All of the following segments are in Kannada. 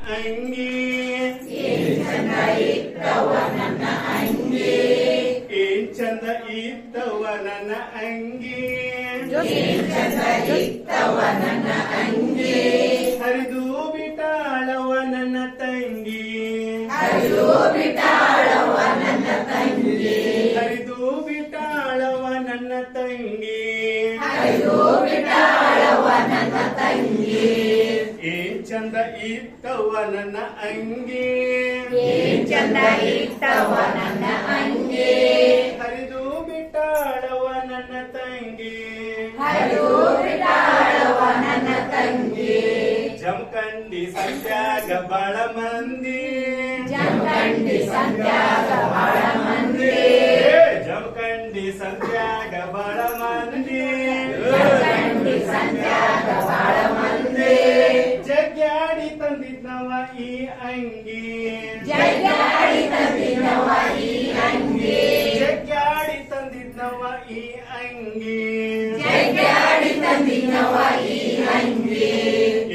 ಅಂಗಿ ಏನ್ ಚಂದ ಇತ್ತವ ನನ್ನ ಅಂಗಿ ಏನ್ ಚಂದ ಇತ್ತವ ನನ್ನ ಅಂಗಿ ಏನ್ ಚಂದ ಇತ್ತವ ನನ್ನ ಅಂಗಿ ಹರಿದು ಬಿಟ್ಟಾಳವ ನನ್ನ ತಂಗಿ ಹರಿದು ಬಿಟ್ಟಾಳವ ನನ್ನ ತಂಗಿ ಹರಿದು ಬಿಟ್ಟಾಳವ ನನ್ನ ತಂಗಿ ಹರಿದು ಬಿಟ್ಟಾಳವ ನನ್ನ ತಂಗಿ ಏನ್ ಚಂದ ಇತ್ತವ ನನ್ನ ಅಂಗಿ ಏನ್ ಚಂದ ಇತ್ತವ ನನ್ನ ಅಂಗಿ ಹರಿದು ಬಿಟ್ಟಾಳವ ನನ್ನ ತಂಗಿ ಹರಿದು ಬಿಟ್ಟಾಳವ ನನ್ನ ತಂಗಿ ಜಮಖಂಡಿ ಸಂತ್ಯಾಗ ಬಾಳ ಮಂದಿ ಜಮಖಂಡಿ ಸಂತ್ಯಾಗ ಬಾಳ ಮಂದಿ ಜಮಖಂಡಿ ಸಂತ್ಯಾಗ ಬಾಳ ಮಂದಿ ಜಮಖಂಡಿ ಸಂತ್ಯಾಗ ಬಾಳ ಮಂದಿ ಜಗ್ಯಾಡಿ ತಂದಿದ್ನವ ಈ ಅಂಗಿ ಜಗ್ಗಾಡಿ ತಂದಿನವ ಈ ಅಂಗಿ ಜಗ್ಯಾಡಿ ತಂದಿದ್ನವ ಈ ಅಂಗಿ ಜಗ್ಗಾಡಿ ತಂದಿನವ ಈ ಅಂಗಿ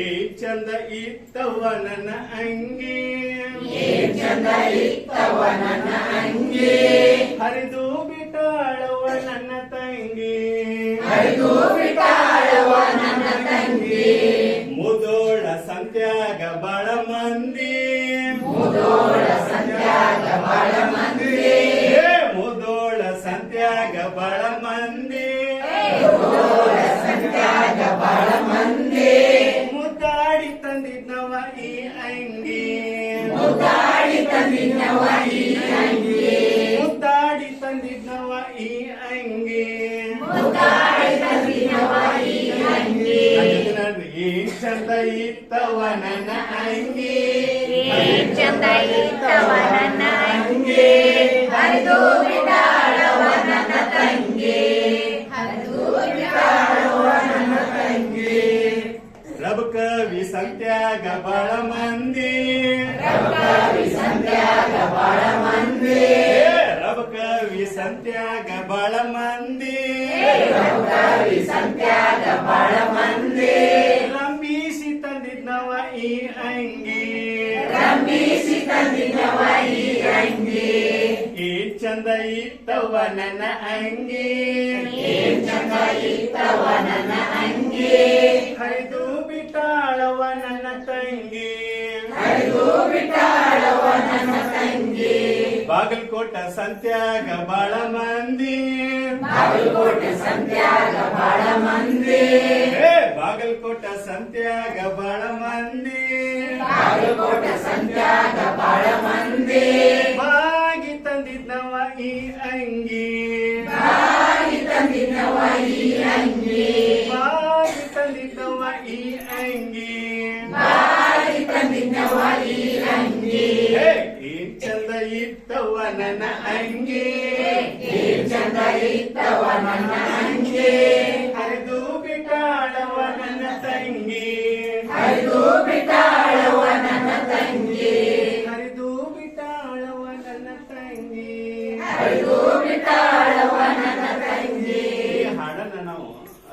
ಏ ಚಂದ ಇತ್ತವ ನನ್ನ ಅಂಗಿ ಏನ್ ಚಂದ ಇತ್ತವ ನನ್ನ ಅಂಗಿ ಹರಿದು ಬಿಟ್ಟಾಳವ ನನ್ನ ತಂಗಿ ಹರಿದು ಬಿಟ್ಟಾಳವ ನನ್ನ ತಂಗಿ ಮುದೋಳ ಸಂತ್ಯಾಗ ಬಾಳ ಮಂದಿ ಮುದೋಳ ಸಂತ್ಯಾಗ ಬಾಳ ಮಂದಿ ಮುದೋಳ ಸಂತ್ಯಾಗ ಬಾಳ ಮಂದಿ ಮುದೋಳ ಸಂತ್ಯಾಗ ಬಾಳ ಮಂದಿ ಮುದ್ದಾಡಿ ತಂದಿದ್ನವ ಈ ಅಂಗಿ ಮುದ್ದಾಡಿ ತಂದಿನವ ಈ ಅಂಗಿ ಮುದ್ದಾಡಿ ತಂದಿದ್ನವ ಈ ಅಂಗಿ ಮುದ್ದಾಡಿ ತಂದಿನವ ಈ ಅಂಗಿ ಏನ್ ಚಂದ ಇತ್ತವ ನನ್ನ ಅಂಗಿ ಏನ್ ಚಂದ ಇತ್ತವ ನನ್ನ ಅಂಗಿ ಹರಿದು ಬಿಟ್ಟಾಳವ ನನ್ನ ತಂಗಿ ಹರಿದು ಬಿಟ್ಟಾಳವ ನನ್ನ ತಂಗಿ ರಬಕವಿ ಸಂತ್ಯಾಗ ಬಾಳ ಮಂದಿ ರಬಕವಿ ಸಂತ್ಯಾಗ ಬಾಳ ಮಂದಿ ರಬಕವಿ ಸಂತ್ಯಾಗ ಬಾಳ ಮಂದಿ ರಬಕವಿ ಸಂತ್ಯಾಗ ಬಾಳ ಮಂದಿ ರಂಬಿಸಿ ತಂದಿದ್ನವ ಈ ಅಂಗಿ ರಂಬಿಸಿ ತಂದಿನವ ಈ ಅಂಗಿ ಏನ್ ಚಂದ ಇತ್ತವ ನನ್ನ ಅಂಗಿ ಏನ್ ಚಂದ ಇತ್ತವ ನನ್ನ ಅಂಗಿ ಹರಿದು ಬಿಟ್ಟಾಳವ ನನ್ನ ತಂಗಿ ಹರಿದು ಬಿಟ್ಟಾಳವ ನನ್ನ ತಂಗಿ ಬಾಗಲಕೋಟ ಸಂತ್ಯಾಗ ಬಾಳ ಮಂದಿ ಬಾಗಲಕೋಟೆ ಸಂತ್ಯಾಗ ಬಾಳ ಮಂದಿ ಬಾಗಲಕೋಟ ಸಂತ್ಯಾಗ ಬಾಳ ಮಂದಿ ಬಾಗಲಕೋಟೆ ಸಂತ್ಯಾಗ ಬಾಳ ಮಂದಿ ಬಾಗಿ ತಂದಿದ್ನವ ಈ ಅಂಗಿ ಬಾಗಿ ತಂದಿನವ ಈ ಅಂಗಿ ಬಾಗಿ ತಂದಿದ್ನವ ಈ ಅಂಗಿ ಬಾಗಿ ತಂದಿನವ ಈ ಅಂಗಿ ಏನ್ ಚಂದ ಇತ್ತವ ನನ್ನ ಅಂಗಿ ಏನ್ ಚಂದ ಇತ್ತವ ನನ್ನ ಅಂಗಿ ಹರಿದು ಬಿಟ್ಟಾಳವ ನನ್ನ ತಂಗಿ ಹರಿದು ಬಿಟ್ಟಾಳ